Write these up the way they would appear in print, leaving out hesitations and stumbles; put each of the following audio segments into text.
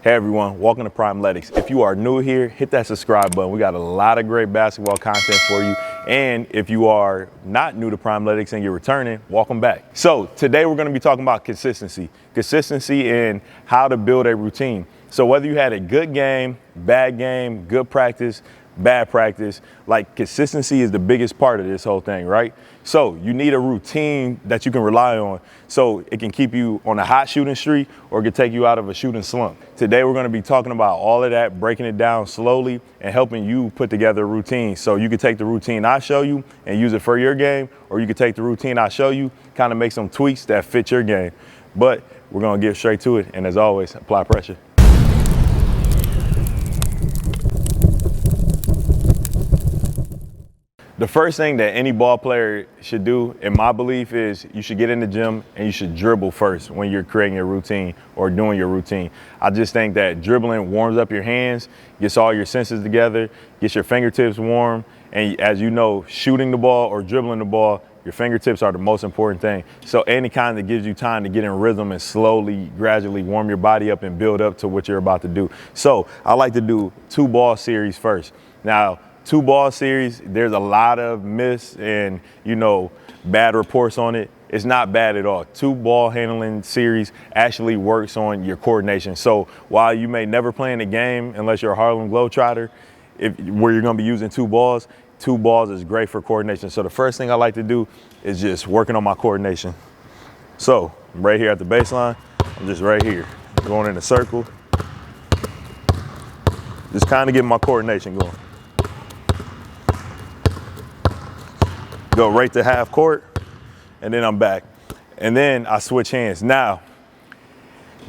Hey everyone, welcome to Primeletics. If you are new here, hit that subscribe button. We got a lot of great basketball content for you. And if you are not new to Primeletics and you're returning, welcome back. So today we're gonna be talking about consistency in how to build a routine. So whether you had a good game, good practice, bad practice, like consistency is the biggest part of this whole thing, right? So you need a routine that you can rely on so it can keep you on a hot shooting streak or it can take you out of a shooting slump. Today we're gonna be talking about all of that, breaking it down slowly and helping you put together a routine. So you can take the routine I show you and use it for your game, or you can take the routine I show you, kind of make some tweaks that fit your game. But we're gonna get straight to it, and as always, apply pressure. The first thing that any ball player should do, in my belief, is you should get in the gym and you should dribble first when you're creating your routine or doing your routine. I just think that dribbling warms up your hands, gets all your senses together, gets your fingertips warm, and as you know, shooting the ball or dribbling the ball, your fingertips are the most important thing. So any kind that gives you time to get in rhythm and slowly, gradually warm your body up and build up to what you're about to do. So I like to do 2-ball series first. Now, 2-ball series, there's a lot of myths and, bad reports on it. It's not bad at all. 2-ball handling series actually works on your coordination. So while you may never play in a game unless you're a Harlem Globetrotter, where you're gonna be using 2 balls is great for coordination. So the first thing I like to do is just working on my coordination. So I'm right here at the baseline, I'm just right here, going in a circle. Just kind of getting my coordination going. Go right to half court, and then I'm back. And then I switch hands. Now,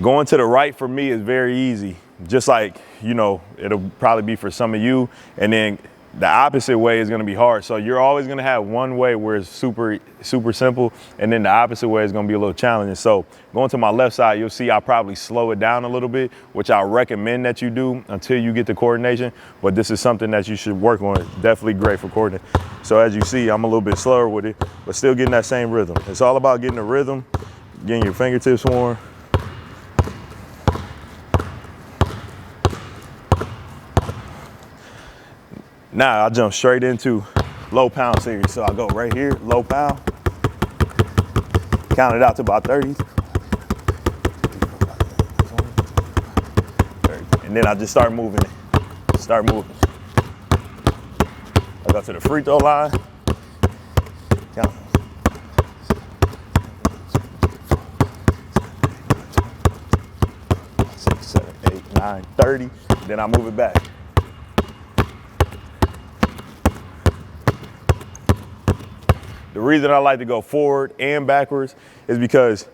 going to the right for me is very easy. Just like, it'll probably be for some of you. And then the opposite way is gonna be hard. So you're always gonna have one way where it's super, super simple, and then the opposite way is gonna be a little challenging. So going to my left side, you'll see I'll probably slow it down a little bit, which I recommend that you do until you get the coordination. But this is something that you should work on. Definitely great for coordination. So as you see, I'm a little bit slower with it, but still getting that same rhythm. It's all about getting the rhythm, getting your fingertips warm. Now I jump straight into low pound series. So I go right here, low pound, count it out to about 30. And then I just start moving it, I go to the free throw line, count. 6, 7, 8, 9, 30, then I move it back. The reason I like to go forward and backwards is because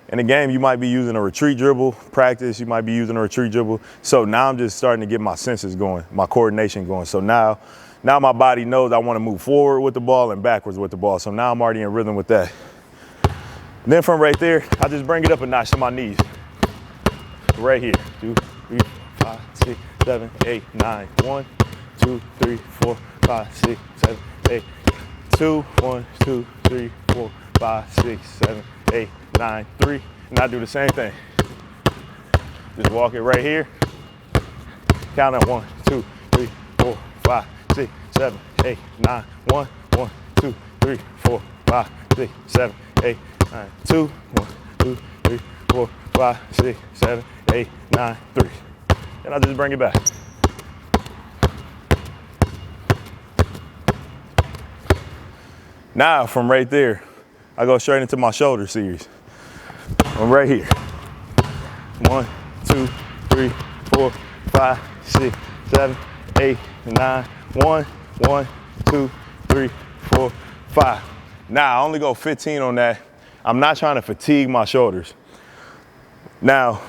in a game, you might be using a retreat dribble. Practice, you might be using a retreat dribble. So now I'm just starting to get my senses going, my coordination going. So now my body knows I want to move forward with the ball and backwards with the ball. So now I'm already in rhythm with that. And then from right there, I just bring it up a notch to my knees. Right here, 2, 3, 5, 6, 7, 8, 9, 1, 2, 3, 4, 5, 6, 7, 8. 2, 1, 2, 3, 4, 5, 6, 7, 8, 9, 3. And I do the same thing. Just walk it right here. Count up 1, 2, 3, 4, 5, 6, 7, 8, 9, 1, 1, 2, 3, 4, 5, 6, 7, 8, 9, 2, 1, 2, 3, 4, 5, 6, 7, 8, 9, 3. And I just bring it back. Now from right there, I go straight into my shoulder series. I'm right here. 1, 2, 3, 4, 5, 6, 7, 8, 9, 1, 1, 2, 3, 4, 5. Now I only go 15 on that. I'm not trying to fatigue my shoulders. Now,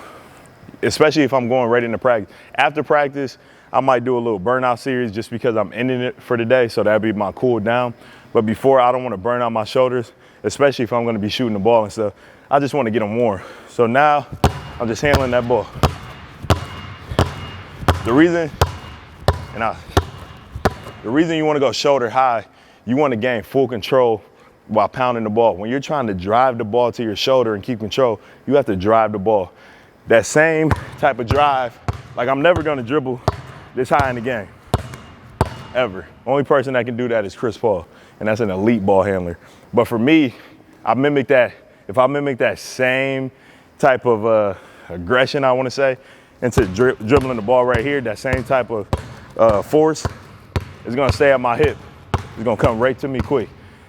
especially if I'm going right into practice. After practice, I might do a little burnout series just because I'm ending it for the day, so that'd be my cool down. But before, I don't want to burn out my shoulders, especially if I'm going to be shooting the ball and stuff. I just want to get them warm. So now I'm just handling that ball. The reason you want to go shoulder high, you want to gain full control while pounding the ball. When you're trying to drive the ball to your shoulder and keep control, you have to drive the ball. that same type of drive. Like, I'm never gonna dribble this high in the game, ever. Only person that can do that is Chris Paul, and that's an elite ball handler. But for me, I mimic that. If I mimic that same type of aggression, I wanna say, into dribbling the ball right here, that same type of force is gonna stay at my hip. It's gonna come right to me quick.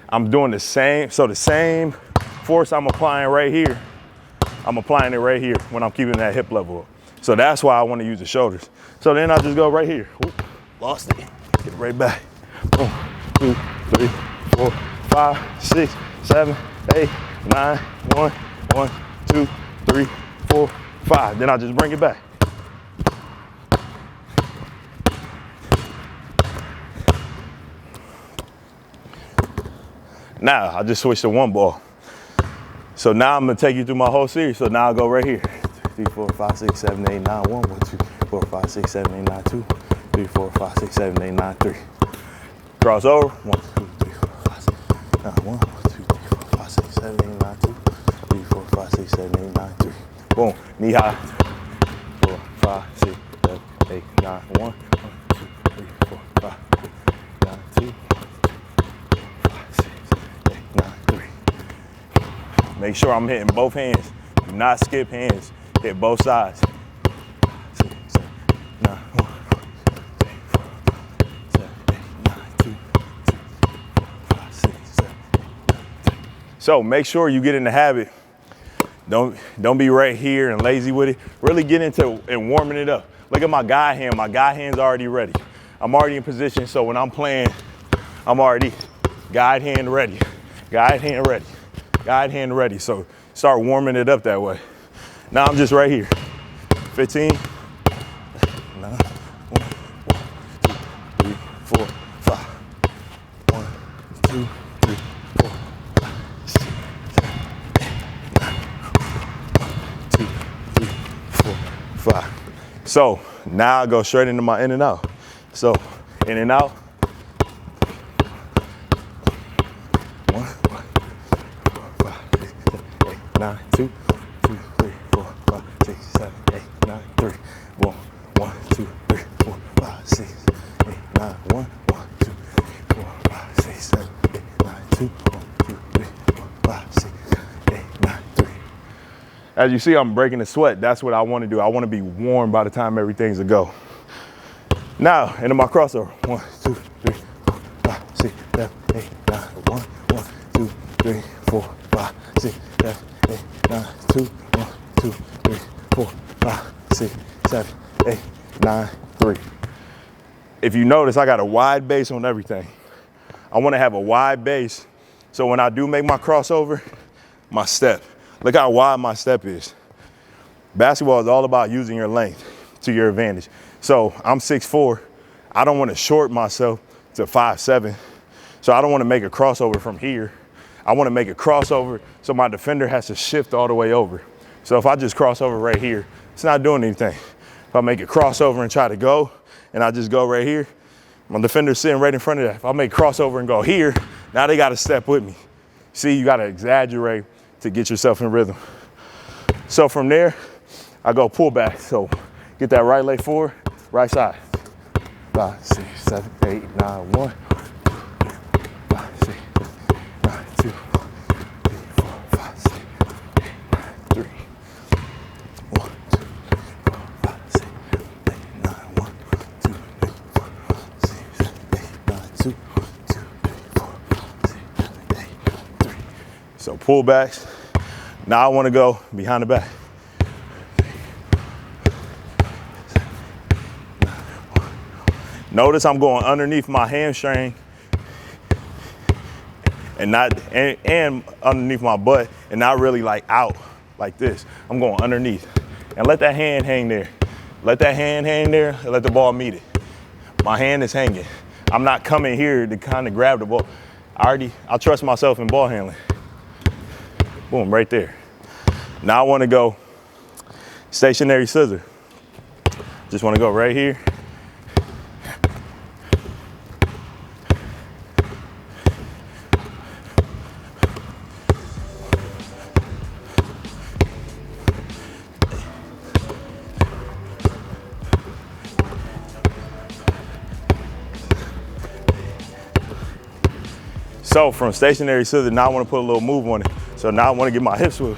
I'm doing the same, so the same force I'm applying right here, I'm applying it right here when I'm keeping that hip level up. So that's why I wanna use the shoulders. So then I just go right here. Whoop, lost it, get it right back. 1, 2, 3, 4, 5, 6, 7, 8, 9, 1, 1, 2, 3, 4, 5. Then I just bring it back. Now I just switched to one ball. So now I'm gonna take you through my whole series. So now I'll go right here. 3, 4, 5, 6, 7, 8, 9, 1, 1, 2, 4, 5, 6, 7, 8, 9, 2, 3, 4, 5, 6, 7, 8, 9, 3. Cross over. 1, 2, 3, 4, 5, 6, 9, 1, 2, 3, 4, 5, 6, 7, 8, 9, 2, 3, 4, 5, 6, 7, 8, 9, 3. Boom. Knee high. 4, 5, 6, 7, 8, 9, 1, 2, 3, 4, 5, 6, 9, 2, 5, 6, 8, 9, 3. Make sure I'm hitting both hands. Do not skip hands. Hit both sides. 6, 7, 9, 1, 3, 4, 7, 8, 9, 2, 5, 6, 7, 8, 9, 10. So make sure you get in the habit. Don't be right here and lazy with it. Really get into and warming it up. Look at my guide hand. My guide hand's already ready. I'm already in position, so when I'm playing, I'm already guide hand ready. Guide hand ready. Guide hand ready. So start warming it up that way. Now I'm just right here. 15, 9, 1, 2, 3, 4, 5. 1, 2, 3, 4, 5, 6, 7, 8, 9. 2, 3, 4, 5. So now I go straight into my in and out. So in and out. 1, 4, 5, 6, 7, 8, 9, 2, 2, 3, 4, 5, 6, 7, 8, 9, 3. 1, 1, 2, 3, 4, 5, 6, 8, 9, 1, 1, 2, 3, 4, 5, 6, 7, 8, 9, 2, 1, 2, 3, 4, 5, 6, 8, 9, 3. As you see, I'm breaking the sweat. That's what I want to do. I want to be warm by the time everything's a go. Now, into my crossover. 1, 2, 3, 4, 5, 6, 7, 8, 9. 1, 1, 2, 3, 4, 5, 6, 7, 8, 9. 2, 1, 2, 3, 4, 5, 6, 7, 8, 9, 3. If you notice, I got a wide base on everything. I want to have a wide base, so when I do make my crossover, my step. Look how wide my step is. Basketball is all about using your length to your advantage. So I'm 6'4". I don't want to short myself to 5'7". So I don't want to make a crossover from here. I want to make a crossover so my defender has to shift all the way over. So if I just cross over right here, it's not doing anything. If I make a crossover and try to go, and I just go right here, my defender's sitting right in front of that. If I make crossover and go here, now they got to step with me. See, you got to exaggerate to get yourself in rhythm. So from there, I go pull back. So get that right leg forward, right side. 5, 6, 7, 8, 9, 1, 5, 6, 9, 2, 3, 4, 5, 6, 8, 9, 3. 1, 2, 3, 4, 5, 6, 8, 9, 1, 2, 3, 4, 5, 6, 7, 8, 9, 2, 2, 3, 4, 5, 6, 7, 8, 3. So pull backs. Now I want to go behind the back. Notice I'm going underneath my hamstring and underneath my butt and not really like out like this. I'm going underneath and let that hand hang there. Let that hand hang there and let the ball meet it. My hand is hanging. I'm not coming here to kind of grab the ball. I trust myself in ball handling. Boom, right there. Now I want to go stationary scissor. Just want to go right here. So from stationary scissor, now I want to put a little move on it. So now I want to get my hips swivel.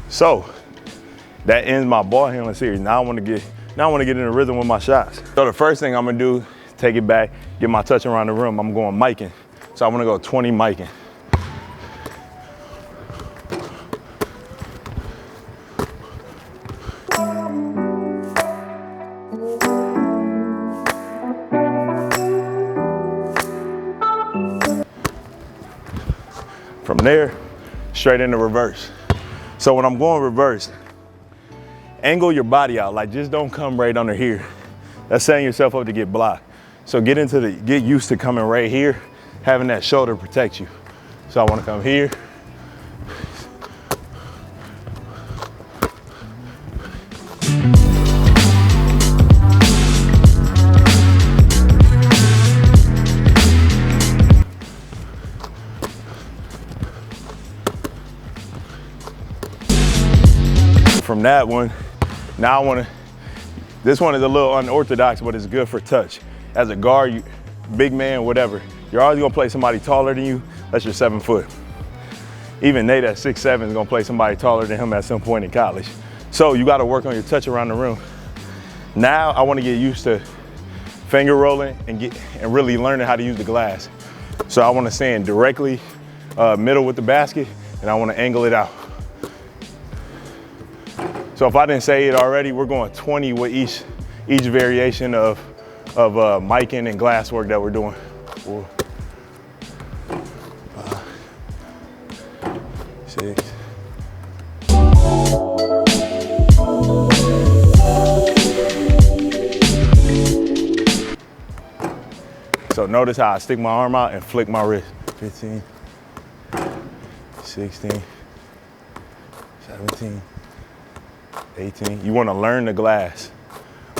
So that ends my ball handling series. Now I want to get in the rhythm with my shots. So the first thing I'm gonna do, take it back, get my touch around the rim. I'm going miking. So I want to go 20 miking. From there, straight into reverse. So when I'm going reverse, angle your body out, like just don't come right under here. That's setting yourself up to get blocked. So get used to coming right here, having that shoulder protect you. So I want to come here. From that one, now this one is a little unorthodox, but it's good for touch. As a guard, big man, whatever, you're always gonna play somebody taller than you, unless you're 7 foot. Even Nate at 6'7" is gonna play somebody taller than him at some point in college. So you gotta work on your touch around the rim. Now I wanna get used to finger rolling and really learning how to use the glass. So I wanna stand directly middle with the basket, and I wanna angle it out. So if I didn't say it already, we're going 20 with each variation of miking and glass work that we're doing. 4, 5, 6. So notice how I stick my arm out and flick my wrist. 15, 16, 17. 18. You want to learn the glass.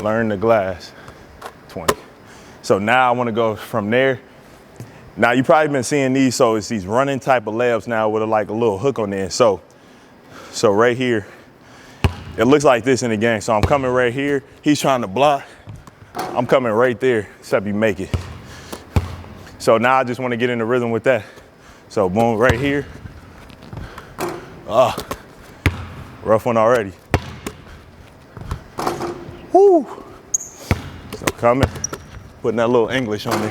Learn the glass. 20. So now I want to go from there. Now you probably been seeing these, so it's these running type of layups now with like a little hook on there. So right here, it looks like this in the game. So I'm coming right here. He's trying to block. I'm coming right there, except you make it. So now I just want to get in the rhythm with that. So boom, right here. Rough one already. Woo! So coming, putting that little English on there.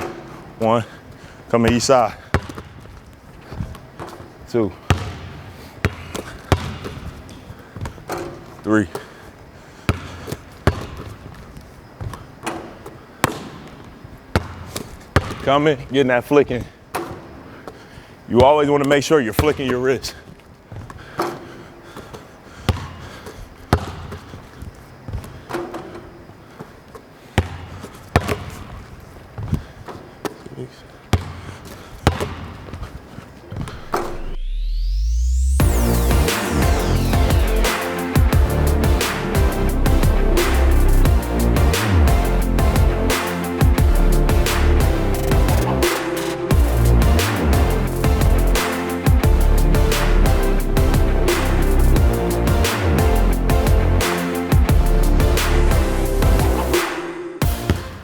1, coming each side. 2, 3. Coming, getting that flicking. You always want to make sure you're flicking your wrist.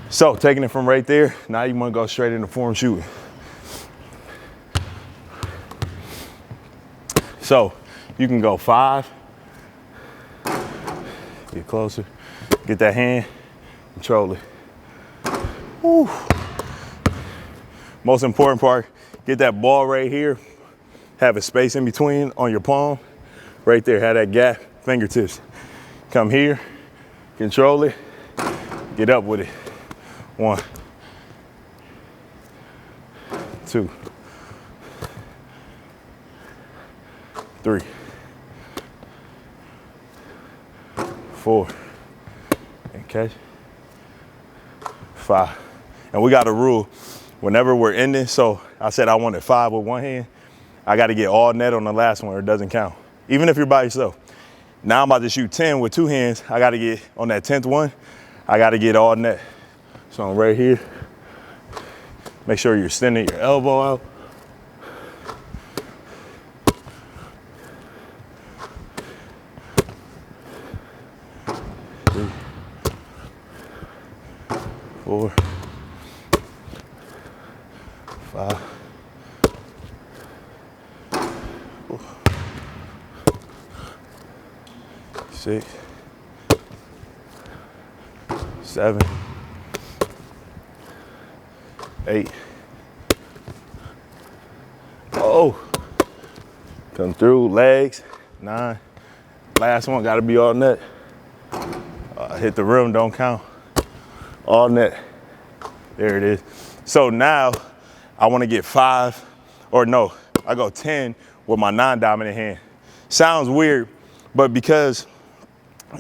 So taking it from right there, now you want to go straight into form shooting. So you can go 5, get closer, get that hand, control it. Woo. Most important part, get that ball right here, have a space in between on your palm, right there, have that gap, fingertips. Come here, control it, get up with it. 1, 2, 3, 4, and catch, 5. And we got a rule, whenever we're ending, so I said I wanted 5 with one hand, I got to get all net on the last one or it doesn't count, even if you're by yourself. Now I'm about to shoot 10 with 2 hands, I got to get, on that 10th one, I got to get all net. So I'm right here. Make sure you're extending your elbow out. 4, 5, 6, 7, 8. Oh, come through, legs, 9. Last one, gotta be all net. Hit the rim, don't count. All net, there it is. So now I wanna get 5, or no, I go 10 with my non-dominant hand. Sounds weird, but because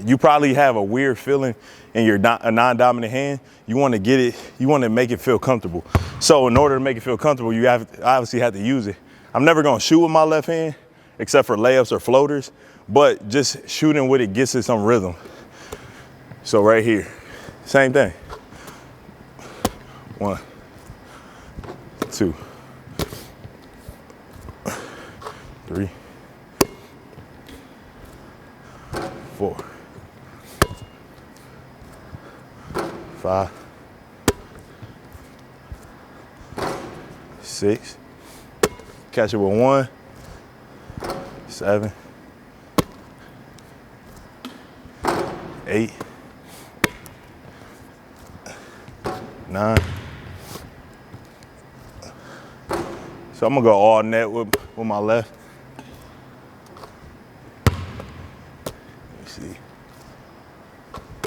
you probably have a weird feeling in your non-dominant hand, you wanna get it, you wanna make it feel comfortable. So in order to make it feel comfortable, you obviously have to use it. I'm never gonna shoot with my left hand, except for layups or floaters, but just shooting with it gets it some rhythm. So right here, same thing. 1, 2, 3, 4, 5, 6, catch it with 1, 7, 8, 9. So I'm gonna go all net with my left. Let me see.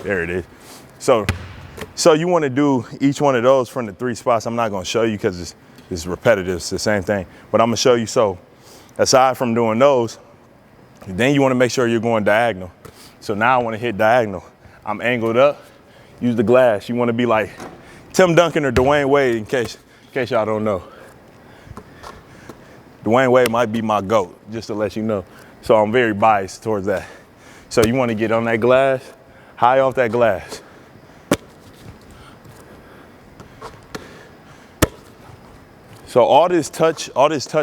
There it is. So you wanna do each one of those from the 3 spots. I'm not gonna show you because it's repetitive, it's the same thing. But I'm gonna show you, so aside from doing those, then you wanna make sure you're going diagonal. So now I wanna hit diagonal. I'm angled up, use the glass. You wanna be like Tim Duncan or Dwayne Wade, in case y'all don't know. Dwayne Wade might be my GOAT, just to let you know. So I'm very biased towards that. So you wanna get on that glass, high off that glass. So all this touch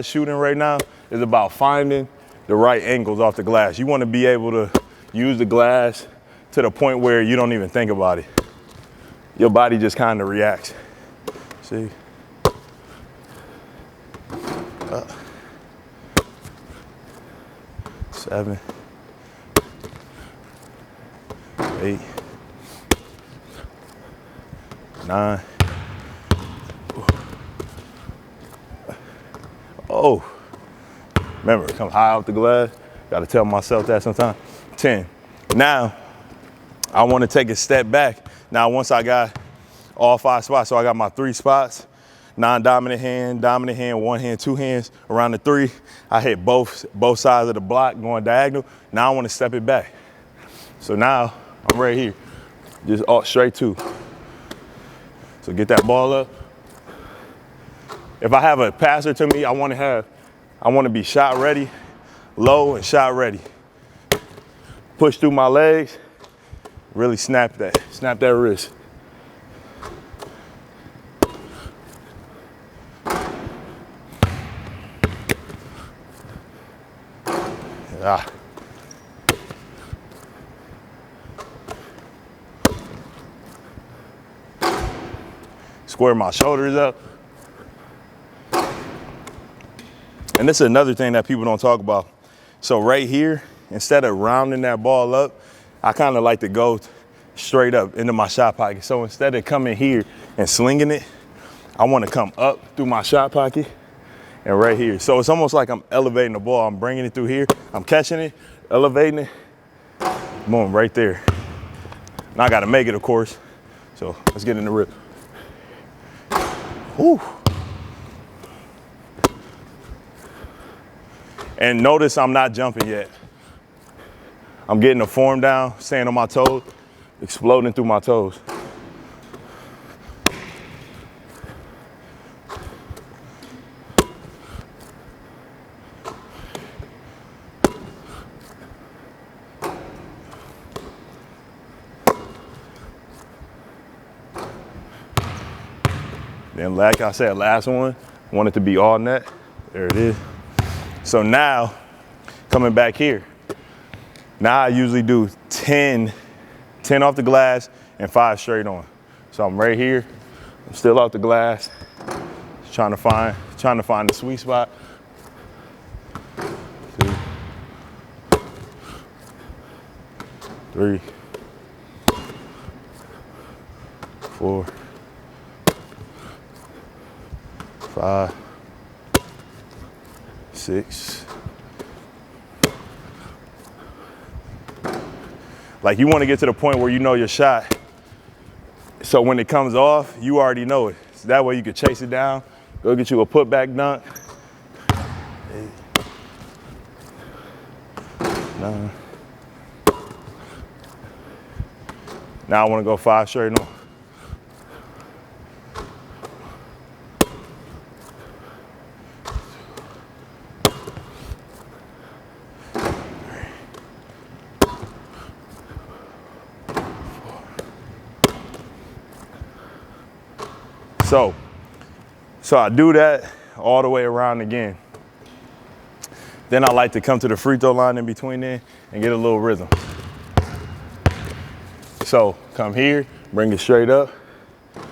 shooting right now is about finding the right angles off the glass. You wanna be able to use the glass to the point where you don't even think about it. Your body just kind of reacts. See? 7, 8, 9. Oh, remember, come high off the glass. Gotta tell myself that sometimes. 10. Now, I wanna take a step back. Now, once I got all 5 spots, so I got my 3 spots, non-dominant hand, dominant hand, 1 hand, 2 hands. Around the 3, I hit both sides of the block going diagonal. Now I wanna step it back. So now I'm right here, just straight 2. So get that ball up. If I have a passer to me, I wanna be shot ready, low and shot ready. Push through my legs, really snap that wrist. Square my shoulders up. And this is another thing that people don't talk about. So right here, instead of rounding that ball up, I kind of like to go straight up into my shot pocket. So instead of coming here and slinging it, I want to come up through my shot pocket and right here. So it's almost like I'm elevating the ball. I'm bringing it through here. I'm catching it, elevating it. Boom, right there. Now I got to make it, of course. So let's get in the rip. Whew. And notice I'm not jumping yet. I'm getting the form down, staying on my toes, exploding through my toes. Then like I said, last one, want it to be all net. There it is. So now, coming back here, now I usually do 10 off the glass and 5 straight on. So I'm right here. I'm still off the glass. Just trying to find the sweet spot. 2, 3, 4, 5, 6. Like, you want to get to the point where you know your shot. So when it comes off, you already know it. So that way you can chase it down, go get you a putback dunk. 8, 9. Now I want to go 5 straight on. So I do that all the way around again. Then I like to come to the free throw line in between there and get a little rhythm. So come here, bring it straight up.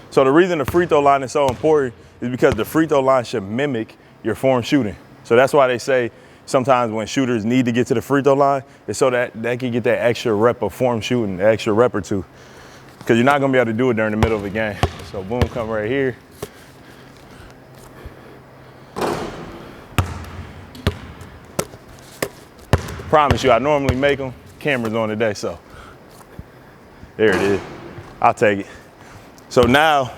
So the reason the free throw line is so important is because the free throw line should mimic your form shooting. So that's why they say sometimes when shooters need to get to the free throw line, it's so that they can get that extra rep of form shooting, the extra rep or two. Because you're not gonna be able to do it during the middle of the game. So boom, come right here. Promise you, I normally make them. Camera's on today, so there it is. I'll take it. So now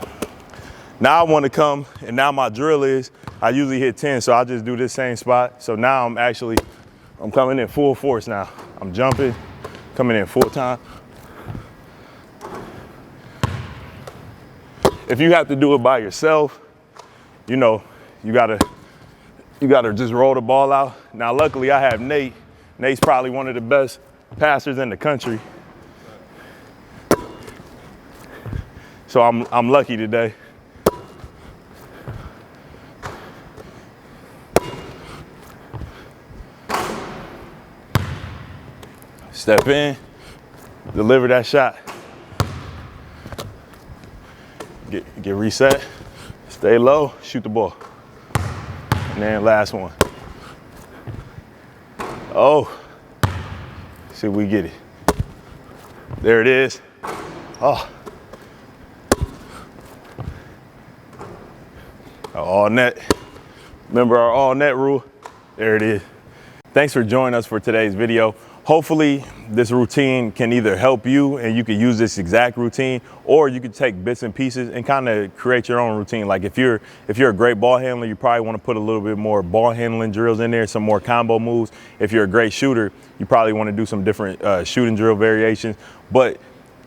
I want to come, and now my drill is, I usually hit 10, so I'll just do this same spot. So now I'm coming in full force now. I'm jumping, coming in full time. If you have to do it by yourself, you know, you gotta just roll the ball out. Now, luckily I have Nate. Nate's probably one of the best passers in the country. So I'm lucky today. Step in, deliver that shot. Get reset, stay low, shoot the ball. And then last one. Oh, see if we get it. There it is. Oh. All net. Remember our all net rule? There it is. Thanks for joining us for today's video. Hopefully this routine can either help you and you can use this exact routine, or you can take bits and pieces and kind of create your own routine. Like if you're a great ball handler, you probably want to put a little bit more ball handling drills in there, some more combo moves. If you're a great shooter, you probably want to do some different shooting drill variations. But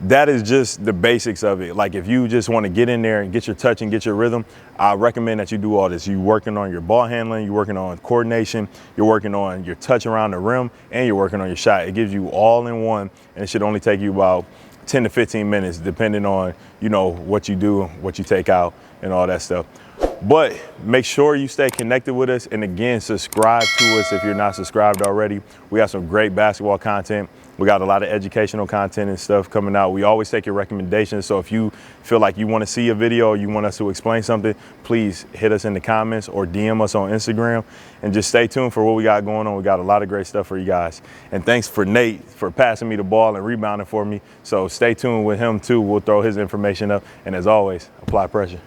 that is just the basics of it. Like if you just want to get in there and get your touch and get your rhythm, I recommend that you do all this. You're working on your ball handling, you're working on coordination, you're working on your touch around the rim, and you're working on your shot. It gives you all in one, and it should only take you about 10 to 15 minutes, depending on, you know, what you do, what you take out, and all that stuff. But make sure you stay connected with us. And again, subscribe to us if you're not subscribed already. We have some great basketball content. We got a lot of educational content and stuff coming out. We always take your recommendations. So if you feel like you want to see a video or you want us to explain something, please hit us in the comments or DM us on Instagram, and just stay tuned for what we got going on. We got a lot of great stuff for you guys. And thanks for Nate for passing me the ball and rebounding for me. So stay tuned with him too. We'll throw his information up. And as always, apply pressure.